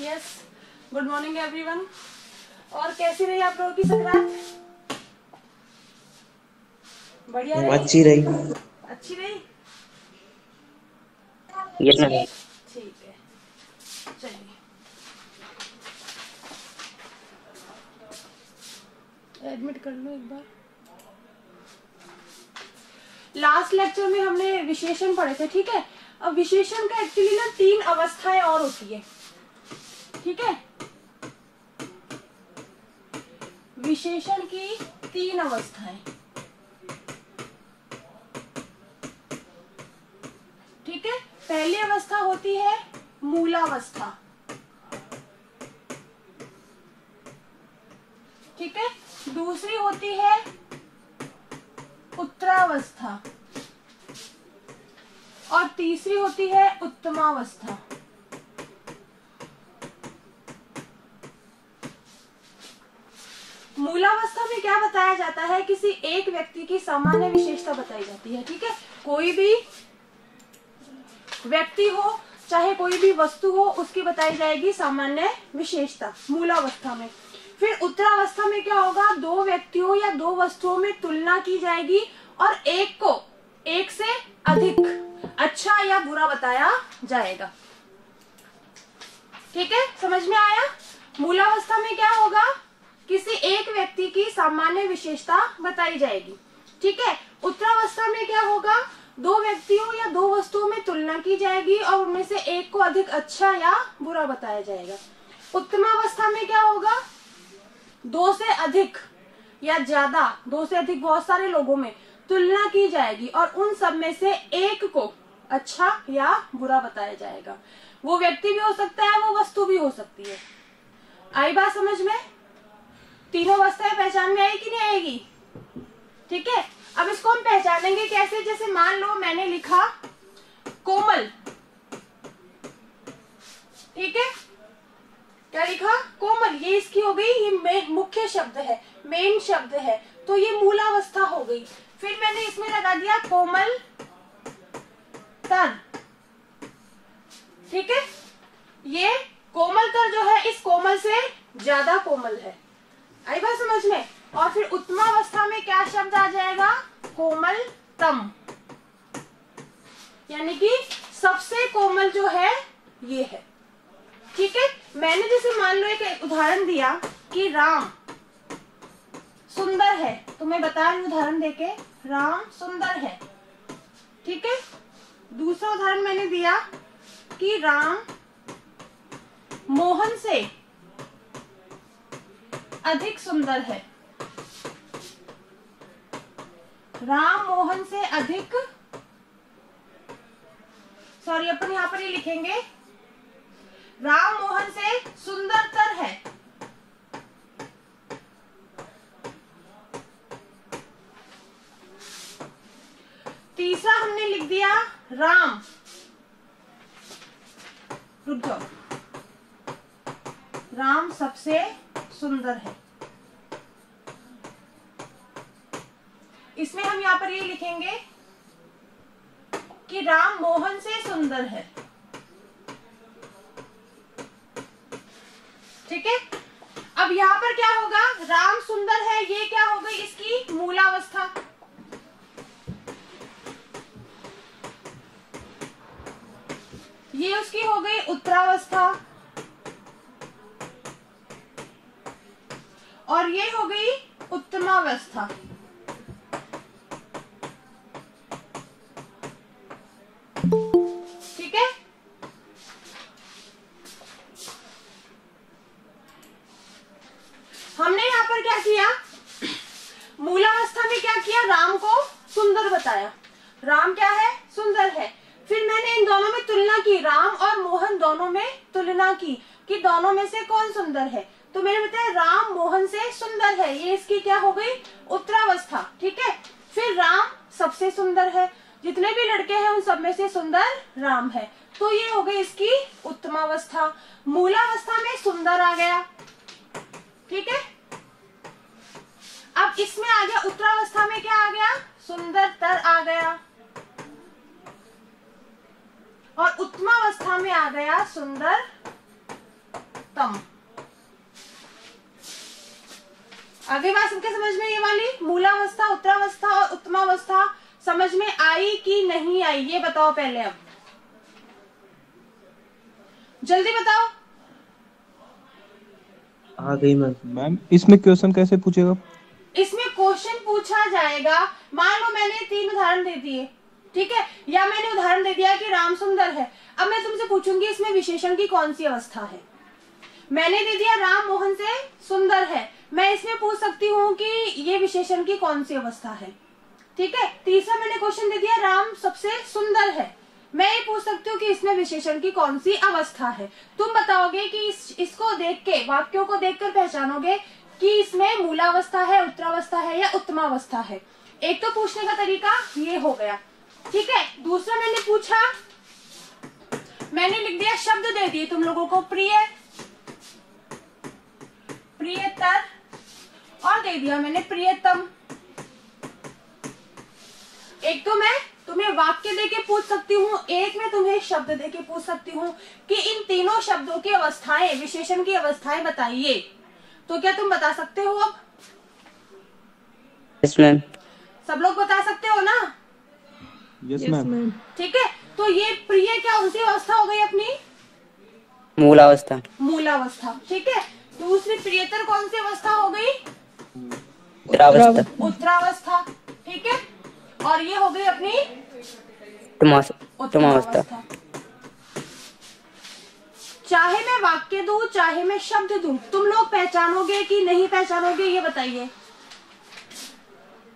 Yes, good morning everyone. और कैसी रही आप लोगों की संक्रांत? बढ़िया रही? अच्छी रही। अच्छी रही? Yes ma'am. ठीक है, चलिए एडमिट कर लो एक बार। लास्ट लेक्चर में हमने विशेषण पढ़े थे, ठीक है। अब विशेषण का एक्चुअली ना 3 अवस्थाएं और होती है, ठीक है। विशेषण की 3 अवस्थाएं, ठीक है। पहली अवस्था होती है मूलावस्था, ठीक है। दूसरी होती है उत्तरावस्था और तीसरी होती है उत्तमावस्था। मूलावस्था में क्या बताया जाता है? किसी एक व्यक्ति की सामान्य विशेषता बताई जाती है, ठीक है। कोई भी व्यक्ति हो चाहे कोई भी वस्तु हो, उसकी बताई जाएगी सामान्य विशेषता मूलावस्था में। फिर उत्तरावस्था में क्या होगा? 2 व्यक्तियों या 2 वस्तुओं में तुलना की जाएगी और एक को एक से अधिक अच्छा या बुरा बताया जाएगा, ठीक है। समझ में आया? मूलावस्था में क्या होगा? किसी एक व्यक्ति की सामान्य विशेषता बताई जाएगी, ठीक है। उत्तरावस्था में क्या होगा? 2 व्यक्तियों या 2 वस्तुओं में तुलना की जाएगी और उनमें से एक को अधिक अच्छा या बुरा बताया जाएगा। उत्तमावस्था में क्या होगा? 2 से अधिक या ज्यादा, 2 से अधिक बहुत सारे लोगों में तुलना की जाएगी और उन सब में से एक को अच्छा या बुरा बताया जाएगा। वो व्यक्ति भी हो सकता है, वो वस्तु भी हो सकती है। आई बात समझ में? तीनों अवस्थाएं पहचान में आएगी कि नहीं आएगी? ठीक है। अब इसको हम पहचानेंगे कैसे? जैसे मान लो मैंने लिखा कोमल, ठीक है। क्या लिखा? कोमल। ये इसकी हो गई, ये मुख्य शब्द है, मेन शब्द है, तो ये मूलावस्था हो गई। फिर मैंने इसमें लगा दिया कोमल तर, ठीक है। ये कोमल तर जो है इस कोमल से ज्यादा कोमल है। आई बात समझ में? और फिर उत्तमावस्था में क्या शब्द आ जाएगा? कोमलतम, यानी कि सबसे कोमल जो है ये है, ठीक है। मैंने जैसे मान लो एक उदाहरण दिया कि राम सुंदर है, तो मैं बता रही हूं उदाहरण देके, राम सुंदर है, ठीक है। दूसरा उदाहरण मैंने दिया कि राम मोहन से अधिक सुंदर है, राम मोहन से अधिक, सॉरी अपन यहां पर ये लिखेंगे राम मोहन से सुंदरतर है। तीसरा हमने लिख दिया राम, रुक जाओ, राम सबसे सुंदर है। इसमें हम यहां पर ये लिखेंगे कि राम मोहन से सुंदर है, ठीक है। अब यहां पर क्या होगा? राम सुंदर है, ये क्या हो गई? इसकी मूलावस्था। ये उसकी हो गई उत्तरावस्था और ये हो गई उत्तमावस्था, ठीक है। हमने यहां पर क्या किया? मूलावस्था में क्या किया? राम को सुंदर बताया। राम क्या है? सुंदर है। फिर मैंने इन दोनों में तुलना की, राम और मोहन दोनों में तुलना की कि दोनों में से कौन सुंदर है। तो मैंने बताया राम मोहन से सुंदर है, ये इसकी क्या हो गई? उत्तरावस्था, ठीक है। फिर राम सबसे सुंदर है, जितने भी लड़के हैं उन सब में से सुंदर राम है, तो ये हो गई इसकी उत्तमावस्था। मूलावस्था में सुंदर आ गया, ठीक है। अब इसमें आ गया उत्तरावस्था में क्या आ गया? सुंदरतर आ गया और उत्तमावस्था में आ गया सुंदर तम। आगे बात सबके समझ में ये वाली मूलावस्था, उत्तरावस्था और उत्तमावस्था समझ में आई कि नहीं आई, ये बताओ पहले। अब जल्दी बताओ। आ गई मैम। इसमें क्वेश्चन कैसे पूछेगा? इसमें क्वेश्चन पूछा जाएगा, मान लो मैंने 3 उदाहरण दे दिए, ठीक है, या मैंने उदाहरण दे दिया कि राम सुंदर है। अब मैं तुमसे पूछूंगी इसमें विशेषण की कौन सी अवस्था है। मैंने दे दिया राम मोहन से सुंदर है, मैं इसमें पूछ सकती हूँ कि ये विशेषण की कौन सी अवस्था है, ठीक है। तीसरा मैंने क्वेश्चन दे दिया राम सबसे सुंदर है, मैं ये पूछ सकती हूँ कि इसमें विशेषण की कौन सी अवस्था है। तुम बताओगे कि इसको देख के, वाक्यों को देखकर पहचानोगे कि इसमें मूलावस्था है, उत्तरावस्था है या उत्तमावस्था है। एक तो पूछने का तरीका ये हो गया, ठीक है। दूसरा मैंने पूछा, मैंने लिख दिया शब्द दे दिए तुम लोगों को, प्रिय, प्रियतर, और दे दिया मैंने प्रियतम। एक तो मैं तुम्हें वाक्य देके पूछ सकती हूँ, एक में तुम्हें शब्द देके पूछ सकती हूँ कि इन तीनों शब्दों की अवस्थाएं, विशेषण की अवस्थाएं बताइए। तो क्या तुम बता सकते हो अब? Yes ma'am. सब लोग बता सकते हो ना? Yes ma'am. ठीक है, तो ये प्रिय क्या उनसी अवस्था हो गई अपनी? मूलावस्था। मूलावस्था, ठीक है। दूसरी प्रियतर कौन सी अवस्था हो गई? उत्तरावस्था। उत्तरावस्था, ठीक है। और ये हो गई अपनी उत्तमावस्था। चाहे मैं वाक्य दूं, चाहे मैं शब्द दूं, तुम लोग पहचानोगे कि नहीं पहचानोगे, ये बताइए।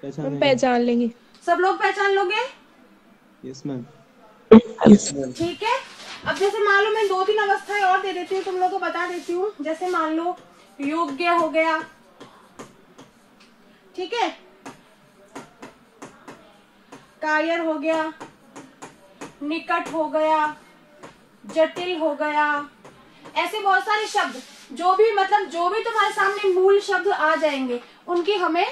पहचान लेंगे। सब लोग पहचान लोगे? Yes ma'am. ठीक है। अब जैसे मान लो मैं 2-3 अवस्थाएं और दे देती हूँ, तुम लोग को बता देती हूँ। जैसे मान लो योग्य हो गया, ठीक है, कायर हो गया, निकट हो गया, जटिल हो गया, ऐसे बहुत सारे शब्द, जो भी मतलब जो भी तुम्हारे सामने मूल शब्द आ जाएंगे उनकी हमें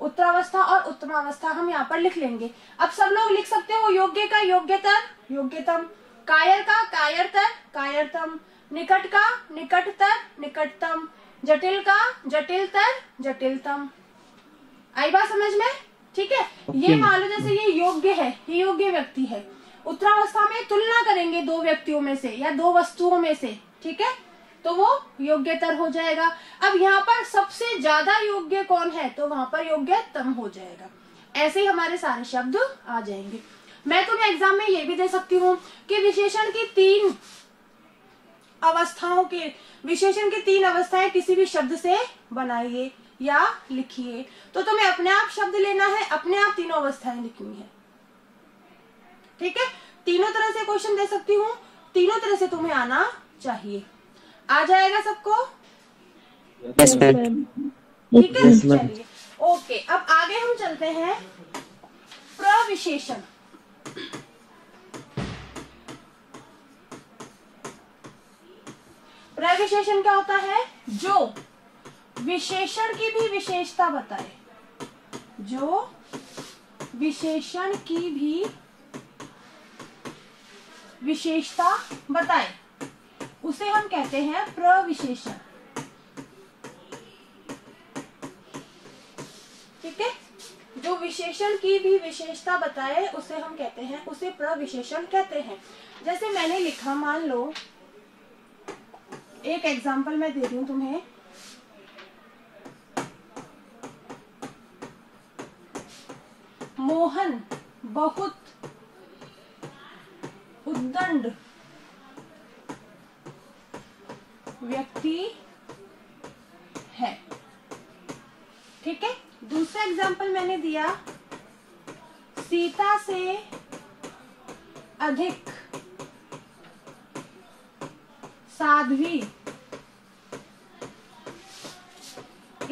उत्तरावस्था और उत्तमावस्था हम यहाँ पर लिख लेंगे। अब सब लोग लिख सकते हो, योग्य का योग्यतर, योग्यतम, कायर का कायरतर, कायरतम, निकट का निकटतर, निकटतम, जटिल का जटिलतर, जटिलतम। आई बात समझ में? ठीक है। ये मान लो जैसे ये योग्य है, ये योग्य व्यक्ति है, उत्तरावस्था में तुलना करेंगे 2 व्यक्तियों में से या 2 वस्तुओं में से, ठीक है, तो वो योग्यतर हो जाएगा। अब यहाँ पर सबसे ज्यादा योग्य कौन है, तो वहां पर योग्यतम हो जाएगा। ऐसे ही हमारे सारे शब्द आ जाएंगे। मैं तुम्हें एग्जाम में ये भी दे सकती हूँ कि विशेषण की 3 अवस्थाओं के, विशेषण की 3 अवस्थाएं किसी भी शब्द से बनाइए या लिखिए। तो तुम्हें अपने आप शब्द लेना है, अपने आप तीनों अवस्थाएं लिखनी है, ठीक है। तीनों तरह से क्वेश्चन दे सकती हूँ, तीनों तरह से तुम्हें आना चाहिए। आ जाएगा सबको? Yes ma'am. ठीक है, चलिए ओके। अब आगे हम चलते हैं प्रविशेषण। प्रविशेषण क्या होता है? जो विशेषण की भी विशेषता बताए, जो विशेषण की भी विशेषता बताए, उसे हम कहते हैं प्रविशेषण, ठीक है। जो विशेषण की भी विशेषता बताए उसे हम कहते हैं, उसे प्रविशेषण कहते हैं। जैसे मैंने लिखा, मान लो एक एग्जांपल मैं दे रही हूं तुम्हें, मोहन बहुत उद्दंड व्यक्ति है, ठीक है। दूसरा एग्जांपल मैंने दिया, सीता से अधिक साध्वी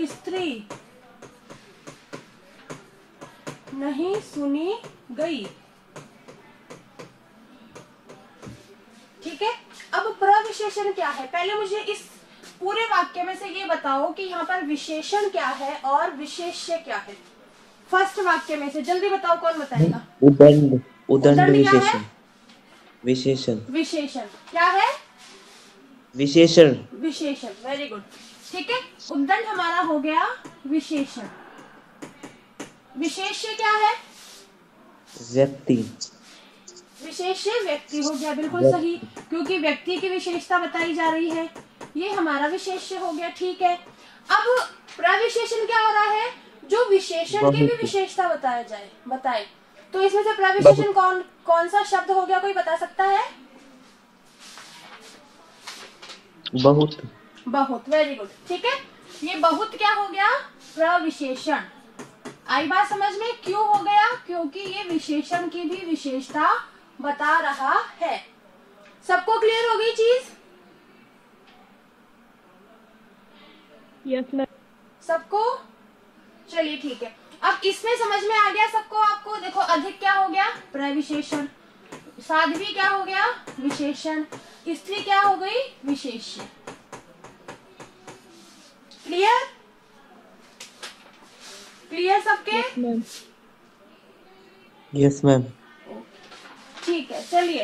स्त्री नहीं सुनी गई, ठीक है। अब प्रविशेषण क्या है? पहले मुझे इस पूरे वाक्य में से ये बताओ कि यहाँ पर विशेषण क्या है और विशेष्य क्या है। फर्स्ट वाक्य में से जल्दी बताओ, कौन बताएगा? उदंड। उदंड उदंड क्या है? विशेषण। विशेषण। विशेषण क्या है? विशेषण। विशेषण, वेरी गुड। ठीक है, उद्दंड हमारा हो गया विशेषण। विशेष्य क्या है? व्यक्ति। विशेष्य व्यक्ति हो गया, बिल्कुल सही, क्योंकि व्यक्ति की विशेषता बताई जा रही है, ये हमारा विशेष्य हो गया। ठीक है, अब प्रविशेषण क्या हो रहा है? जो विशेषण की भी विशेषता बताए। तो इसमें से प्रविशेषण कौन सा शब्द हो गया, कोई बता सकता है? बहुत। बहुत, वेरी गुड। ठीक है, ये बहुत क्या हो गया? प्रविशेषण। आई बात समझ में? क्यों हो गया? क्योंकि ये विशेषण की भी विशेषता बता रहा है। सबको क्लियर हो गई चीज? Yes ma'am. सबको? चलिए ठीक है, अब इसमें समझ में आ गया सबको? आपको देखो, अधिक क्या हो गया? प्रविशेषण। साध्वी क्या हो गया? विशेषण। स्त्री क्या हो गई? विशेष्य। क्लियर? क्लियर सबके? Yes ma'am. ठीक है, चलिए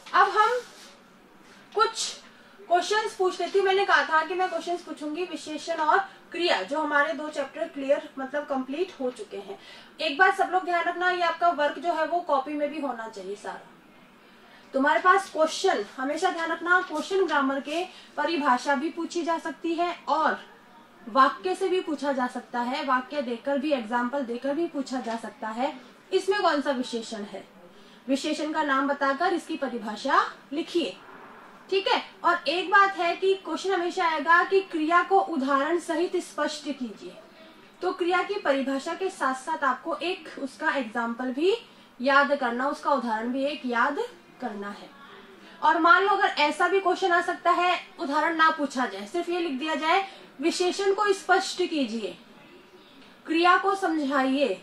अब हम कुछ क्वेश्चंस पूछ लेती हूँ। मैंने कहा था कि मैं क्वेश्चंस पूछूंगी विशेषण और क्रिया, जो हमारे 2 चैप्टर क्लियर मतलब कंप्लीट हो चुके हैं। एक बात सब लोग ध्यान रखना, ये आपका वर्क जो है वो कॉपी में भी होना चाहिए सारा। तुम्हारे पास क्वेश्चन हमेशा ध्यान रखना, क्वेश्चन ग्रामर के परिभाषा भी पूछी जा सकती है और वाक्य से भी पूछा जा सकता है, वाक्य देकर भी, एग्जाम्पल देकर भी पूछा जा सकता है। इसमें कौन सा विशेषण है, विशेषण का नाम बताकर इसकी परिभाषा लिखिए। ठीक है, और एक बात है कि क्वेश्चन हमेशा आएगा कि क्रिया को उदाहरण सहित स्पष्ट कीजिए। तो क्रिया की परिभाषा के साथ साथ आपको एक उसका एग्जाम्पल भी याद करना, उसका उदाहरण भी एक याद करना है। और मान लो अगर ऐसा भी क्वेश्चन आ सकता है, उदाहरण ना पूछा जाए, सिर्फ ये लिख दिया जाए विशेषण को स्पष्ट कीजिए, क्रिया को समझाइए।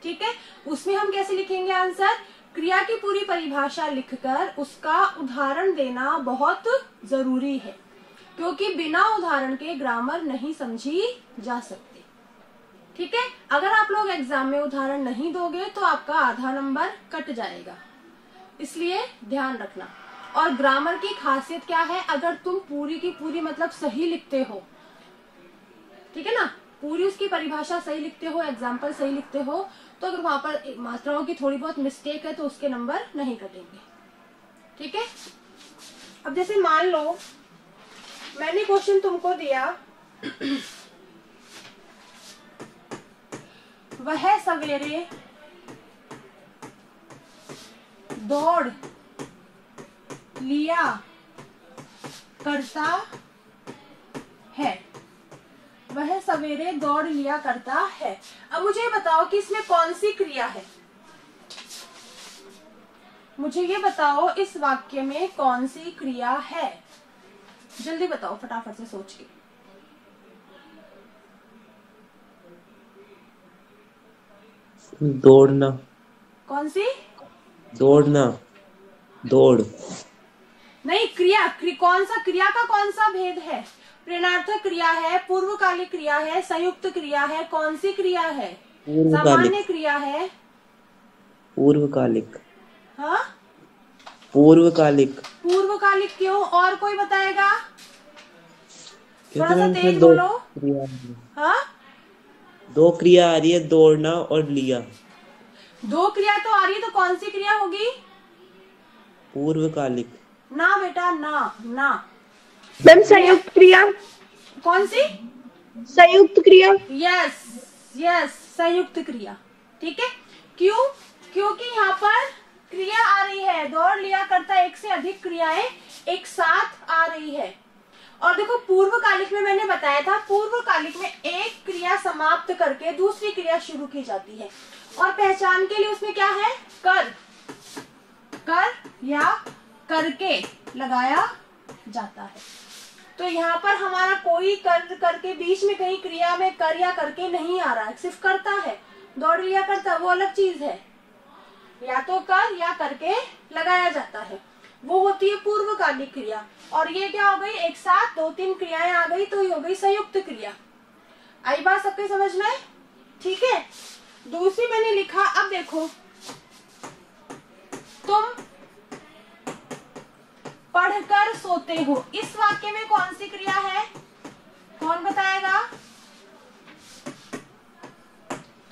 ठीक है, उसमें हम कैसे लिखेंगे आंसर? क्रिया की पूरी परिभाषा लिखकर उसका उदाहरण देना बहुत जरूरी है, क्योंकि बिना उदाहरण के ग्रामर नहीं समझी जा सकती। ठीक है, अगर आप लोग एग्जाम में उदाहरण नहीं दोगे तो आपका आधा नंबर कट जाएगा, इसलिए ध्यान रखना। और ग्रामर की खासियत क्या है? अगर तुम पूरी की पूरी मतलब सही लिखते हो, ठीक है ना, पूरी उसकी परिभाषा सही लिखते हो, एग्जाम्पल सही लिखते हो, तो अगर वहां पर मात्राओं की थोड़ी बहुत मिस्टेक है तो उसके नंबर नहीं कटेंगे। ठीक है, अब जैसे मान लो मैंने क्वेश्चन तुमको दिया, वह सवेरे दौड़ लिया करता है। वह सवेरे दौड़ लिया करता है। अब मुझे बताओ कि इसमें कौन सी क्रिया है? मुझे ये बताओ इस वाक्य में कौन सी क्रिया है? जल्दी बताओ फटाफट से सोच के। दौड़ना। कौन सी? दौड़ना। दौड़ नहीं, क्रिया कौन सा? क्रिया का कौन सा भेद है? प्रेरणार्थक क्रिया है, पूर्वकालिक क्रिया है, संयुक्त क्रिया है, कौन सी क्रिया है? सामान्य क्रिया है, पूर्वकालिक। हाँ, पूर्वकालिक। पूर्वकालिक क्यों? और कोई बताएगा? थोड़ा सा क्योंकि तेज बोलो। हाँ, 2 क्रिया आ रही है, दौड़ना और लिया। 2 क्रिया तो आ रही है, तो कौन सी क्रिया होगी? पूर्वकालिक। ना बेटा, ना ना। मैम संयुक्त क्रिया। कौन सी? संयुक्त क्रिया। यस यस, संयुक्त क्रिया। ठीक है, क्यों? क्योंकि यहाँ पर क्रिया आ रही है, दौड़ लिया करता, एक से अधिक क्रियाएं एक साथ आ रही है। और देखो पूर्वकालिक में मैंने बताया था, पूर्वकालिक में एक क्रिया समाप्त करके दूसरी क्रिया शुरू की जाती है, और पहचान के लिए उसमें क्या है? कर या करके लगाया जाता है। तो यहाँ पर हमारा कोई कर करके बीच में कहीं क्रिया में कर या करके नहीं आ रहा है, सिर्फ करता है। दौड़ लिया करता वो अलग चीज है, या तो कर या करके लगाया जाता है, वो होती है पूर्वकालिक क्रिया। और ये क्या हो गई? एक साथ 2-3 क्रियाएं आ गई तो ये हो गई संयुक्त क्रिया। आई बात सबके समझ में? ठीक है, दूसरी मैंने लिखा, अब देखो तुम पढ़ पढ़कर सोते हो, इस वाक्य में कौन सी क्रिया है? कौन बताएगा?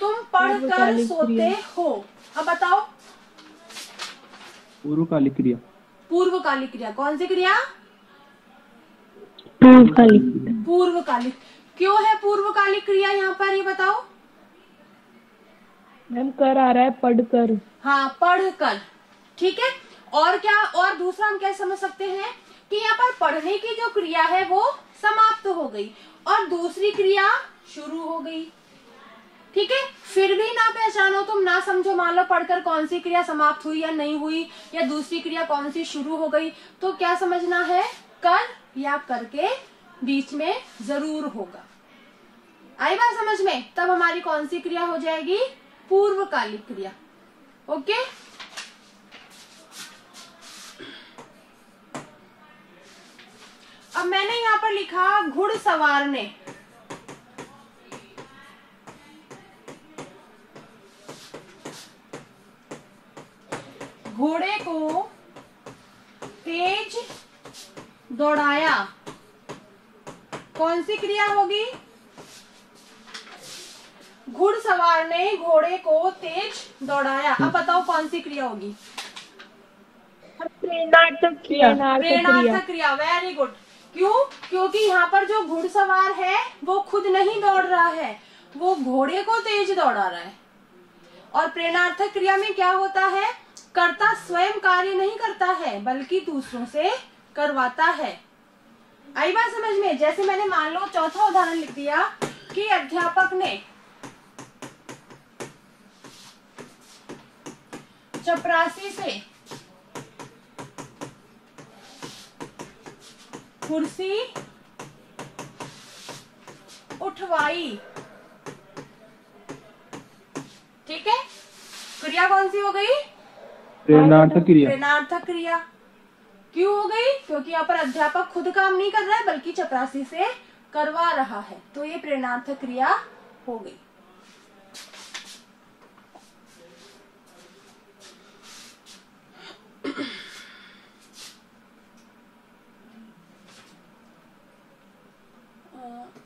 तुम पढ़कर पूर्वकालिक सोते क्रिया। हो। अब बताओ। पूर्वकालिक क्रिया। पूर्वकालिक क्रिया। कौन सी क्रिया? पूर्वकालिक। पूर्वकालिक। क्यों है पूर्वकालिक क्रिया यहाँ पर, ये बताओ। मैम कर आ रहा है पढ़कर। हाँ, पढ़कर। ठीक है। और क्या, और दूसरा हम क्या समझ सकते हैं कि यहाँ पर पढ़ने की जो क्रिया है वो समाप्त हो गई और दूसरी क्रिया शुरू हो गई। ठीक है। फिर भी ना पहचानो तुम, ना समझो, मान लो पढ़कर कौन सी क्रिया समाप्त हुई या नहीं हुई, या दूसरी क्रिया कौन सी शुरू हो गई, तो क्या समझना है? कर या करके बीच में जरूर होगा। आई बात समझ में? तब हमारी कौन सी क्रिया हो जाएगी? पूर्वकालिक क्रिया। ओके। अब मैंने यहाँ पर लिखा घुड़सवार ने। घोड़े को तेज दौड़ाया, कौन सी क्रिया होगी? घुड़सवार ने घोड़े को तेज दौड़ाया। अब बताओ कौन सी क्रिया होगी? प्रेरणार्थक क्रिया। प्रेरणार्थक क्रिया। Very good. क्यों? क्योंकि यहाँ पर जो घुड़सवार है वो खुद नहीं दौड़ रहा है, वो घोड़े को तेज दौड़ा रहा है। और प्रेरणार्थक क्रिया में क्या होता है? कर्ता स्वयं कार्य नहीं करता है बल्कि दूसरों से करवाता है। आई बात समझ में? जैसे मैंने मान लो चौथा उदाहरण लिख दिया कि अध्यापक ने चपरासी से कुर्सी उठवाई। ठीक है। क्रिया कौन सी हो गई? प्रेरणार्थक क्रिया। प्रेरणार्थक क्रिया। क्यों हो गई? क्योंकि यहाँ पर अध्यापक खुद काम नहीं कर रहा है बल्कि चपरासी से करवा रहा है, तो ये प्रेरणार्थक क्रिया हो गई।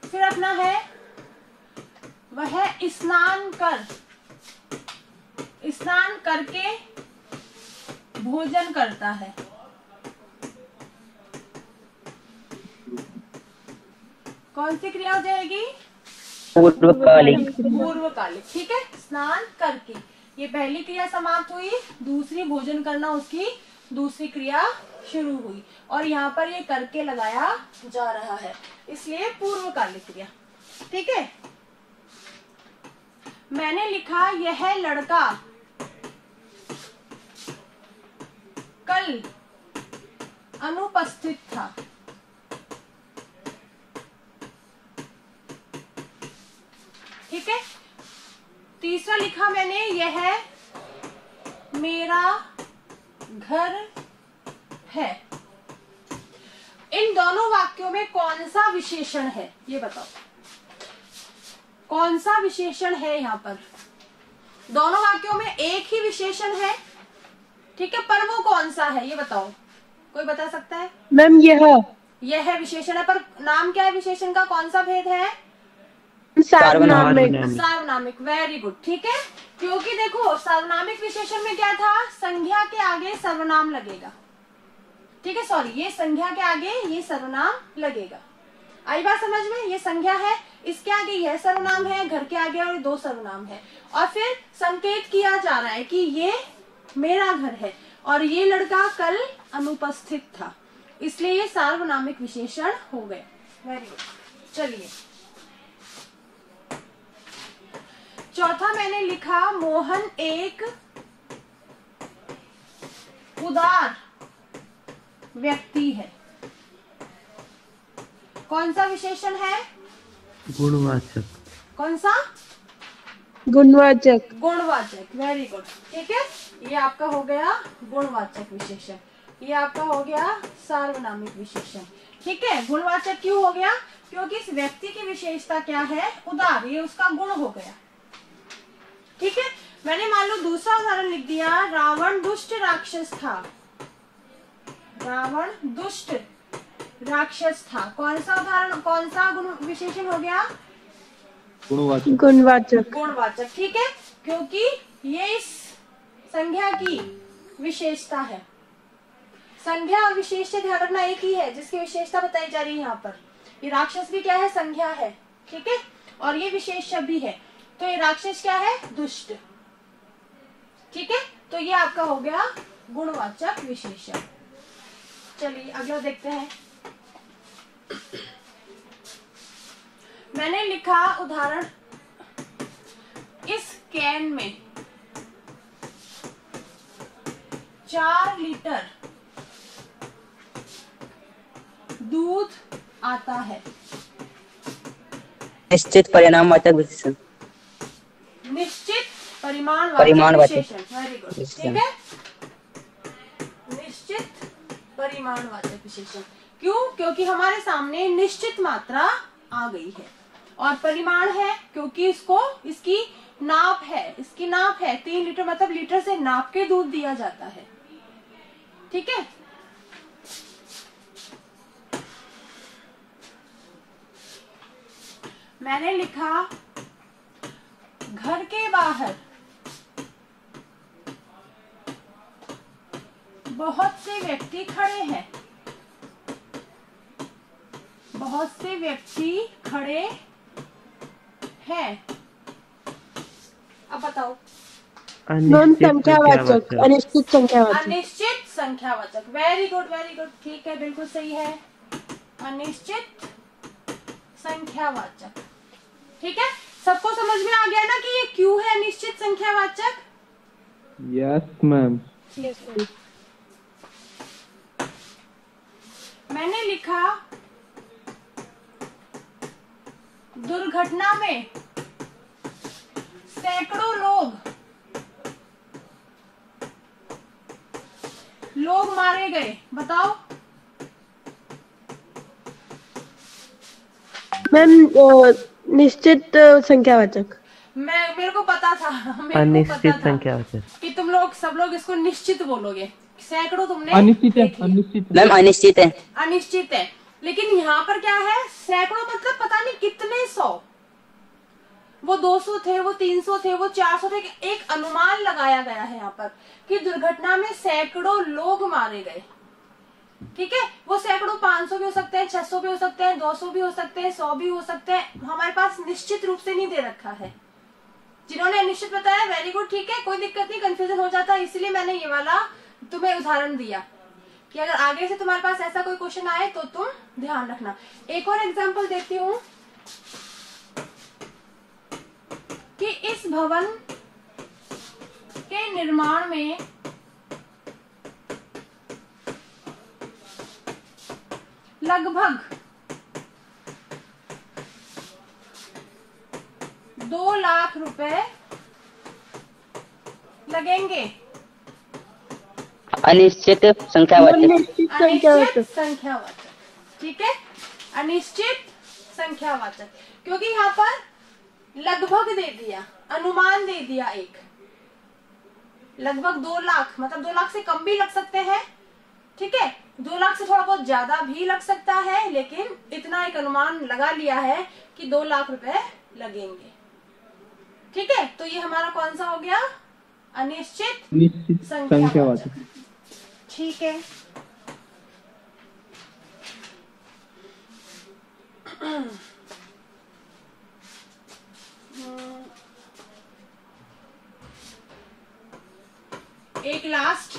फिर अपना है वह स्नान करके भोजन करता है। कौन सी क्रिया हो जाएगी? पूर्वकालिक। पूर्वकालिक। ठीक है। स्नान करके, ये पहली क्रिया समाप्त हुई, दूसरी भोजन करना उसकी दूसरी क्रिया शुरू हुई, और यहाँ पर ये करके लगाया जा रहा है, इसलिए पूर्वकालिक क्रिया। ठीक है। मैंने लिखा यह लड़का कल अनुपस्थित था। ठीक है। तीसरा लिखा मैंने यह मेरा घर है। इन दोनों वाक्यों में कौन सा विशेषण है, ये बताओ। कौन सा विशेषण है यहाँ पर? दोनों वाक्यों में एक ही विशेषण है। ठीक है, पर वो कौन सा है ये बताओ, कोई बता सकता है? मैम यह विशेषण है, पर नाम क्या है विशेषण का? कौन सा भेद है? सार्वनामिक। सार्वनामिक। Very good. ठीक है। क्योंकि देखो सार्वनामिक विशेषण में क्या था? संज्ञा के आगे सर्वनाम लगेगा। ठीक है, सॉरी, ये संज्ञा के आगे ये सर्वनाम लगेगा। आई बात समझ में? ये संज्ञा है, इसके आगे यह सर्वनाम है, घर के आगे और दो सर्वनाम है, और फिर संकेत किया जा रहा है कि ये मेरा घर है और ये लड़का कल अनुपस्थित था, इसलिए ये सार्वनामिक विशेषण हो गए। Very good. चलिए चौथा मैंने लिखा मोहन एक उदार व्यक्ति है। कौन सा विशेषण है? गुणवाचक। कौन सा? गुणवाचक। गुणवाचक। Very good. ठीक है, ये आपका हो गया गुणवाचक विशेषण, ये आपका हो गया सार्वनामिक विशेषण। ठीक है, गुणवाचक क्यों हो गया? क्योंकि इस व्यक्ति की विशेषता क्या है? उदार, ये उसका गुण हो गया। ठीक है, मैंने मान लो दूसरा उदाहरण लिख दिया, रावण दुष्ट राक्षस था। रावण दुष्ट राक्षस था। कौन सा उदाहरण, कौन सा गुण विशेषण हो गया? गुणवाचक। गुणवाचक। गुणवाचक, ठीक है, क्योंकि ये इस संज्ञा की विशेषता है। संज्ञा और विशेष्य ध्यान रखना एक ही है, जिसकी विशेषता बताई जा रही है यहाँ पर। ये राक्षस भी क्या है? संज्ञा है, ठीक है, और ये विशेष्य भी है। तो ये राक्षस क्या है? दुष्ट, ठीक है। तो ये आपका हो गया गुणवाचक विशेषण। चलिए अगला देखते हैं। मैंने लिखा उदाहरण, इस कैन में 4 लीटर दूध आता है। निश्चित परिणामवाचक विशेषण। निश्चित परिमाणवाचक परिमाणवाचक विशेषण, वेरी गुड, ठीक है। निश्चित परिमाणवाचक विशेषण, क्यों? क्योंकि हमारे सामने निश्चित मात्रा आ गई है, और परिमाण है क्योंकि इसकी नाप है, इसकी नाप है 3 लीटर, मतलब लीटर से नाप के दूध दिया जाता है, ठीक है। मैंने लिखा घर के बाहर बहुत से व्यक्ति खड़े हैं। बहुत से व्यक्ति खड़े हैं। अब बताओ। नॉन संख्यावाचक, अनिश्चित संख्यावाचक। अनिश्चित संख्यावाचक, वेरी गुड वेरी गुड, ठीक है, बिल्कुल सही है। अनिश्चित संख्यावाचक, ठीक है। सबको समझ में आ गया ना कि ये क्यों है अनिश्चित संख्यावाचक? Yes ma'am. मैंने लिखा दुर्घटना में सैकड़ों लोग मारे गए। बताओ। मैम निश्चित संख्यावाचक। मेरे को पता था, अनिश्चित संख्यावाचक कि तुम लोग सब लोग इसको निश्चित बोलोगे। सैकड़ों तुमने अनिश्चित है, देख लिया। अनिश्चित है। मैम अनिश्चित है। अनिश्चित है, लेकिन यहाँ पर क्या है? सैकड़ों मतलब पता नहीं कितने सौ, वो 200 थे, वो 300 थे, वो 400 थे। एक अनुमान लगाया गया है यहाँ पर कि दुर्घटना में सैकड़ों लोग मारे गए, ठीक है। वो सैकड़ों 500 भी हो सकते हैं, 600 भी हो सकते हैं, 200 भी हो सकते हैं, 100 भी हो सकते हैं। हमारे पास निश्चित रूप से नहीं दे रखा है। जिन्होंने निश्चित बताया वेरी गुड, ठीक है, कोई दिक्कत नहीं, कंफ्यूजन हो जाता है, इसीलिए मैंने ये वाला तुम्हें उदाहरण दिया कि अगर आगे से तुम्हारे पास ऐसा कोई क्वेश्चन आए तो तुम ध्यान रखना। एक और एग्जांपल देती हूँ कि इस भवन के निर्माण में लगभग 2 लाख रुपए लगेंगे। अनिश्चित संख्यावाचक। अनिश्चित संख्यावाचक। अनिश्चित संख्यावाचक, ठीक है, अनिश्चित संख्यावाचक, क्योंकि यहाँ पर लगभग दे दिया, अनुमान दे दिया एक। लगभग 2 लाख मतलब 2 लाख से कम भी लग सकते हैं, ठीक है, 2 लाख से थोड़ा बहुत ज्यादा भी लग सकता है, लेकिन इतना एक अनुमान लगा लिया है कि 2 लाख रुपए लगेंगे, ठीक है। तो ये हमारा कौन सा हो गया? अनिश्चित निश्चित संख्यावाचक। ठीक है। एक लास्ट,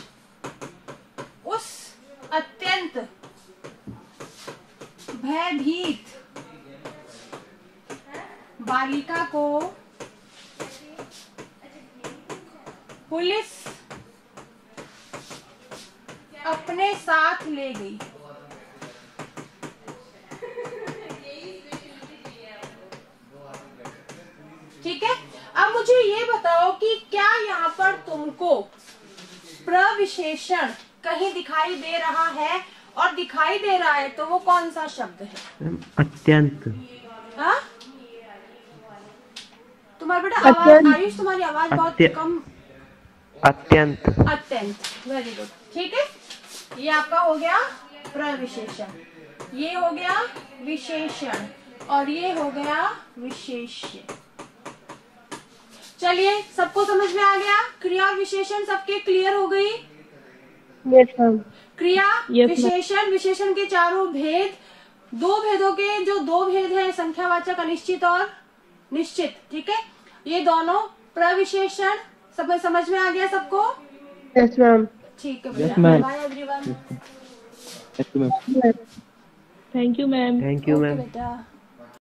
उस अत्यंत भयभीत बालिका को पुलिस अपने साथ ले गई। ठीक है, अब मुझे ये बताओ कि क्या यहाँ पर तुमको प्रविशेषण कहीं दिखाई दे रहा है, और दिखाई दे रहा है तो वो कौन सा शब्द है? अत्यंत। हाँ, तुम्हारा बेटा आवाज, आयुष तुम्हारी आवाज बहुत कम। अत्यंत। अत्यंत, वेरी गुड, ठीक है। ये आपका हो गया प्रविशेषण, ये हो गया विशेषण और ये हो गया विशेष्य। चलिए, सबको समझ में आ गया? क्रिया और विशेषण सबके क्लियर हो गई? Yes ma'am. क्रिया Yes, विशेषण, विशेषण के चारों भेद, दो भेदों के जो दो भेद हैं संख्यावाचक अनिश्चित और निश्चित, ठीक है, ये दोनों प्रविशेषण सब समझ में आ गया सबको? Yes ma'am. ठीक है Yes, भैया, ma'am. Bye everyone. Yes ma'am. Thank you ma'am. Thank you okay ma'am. बेटा।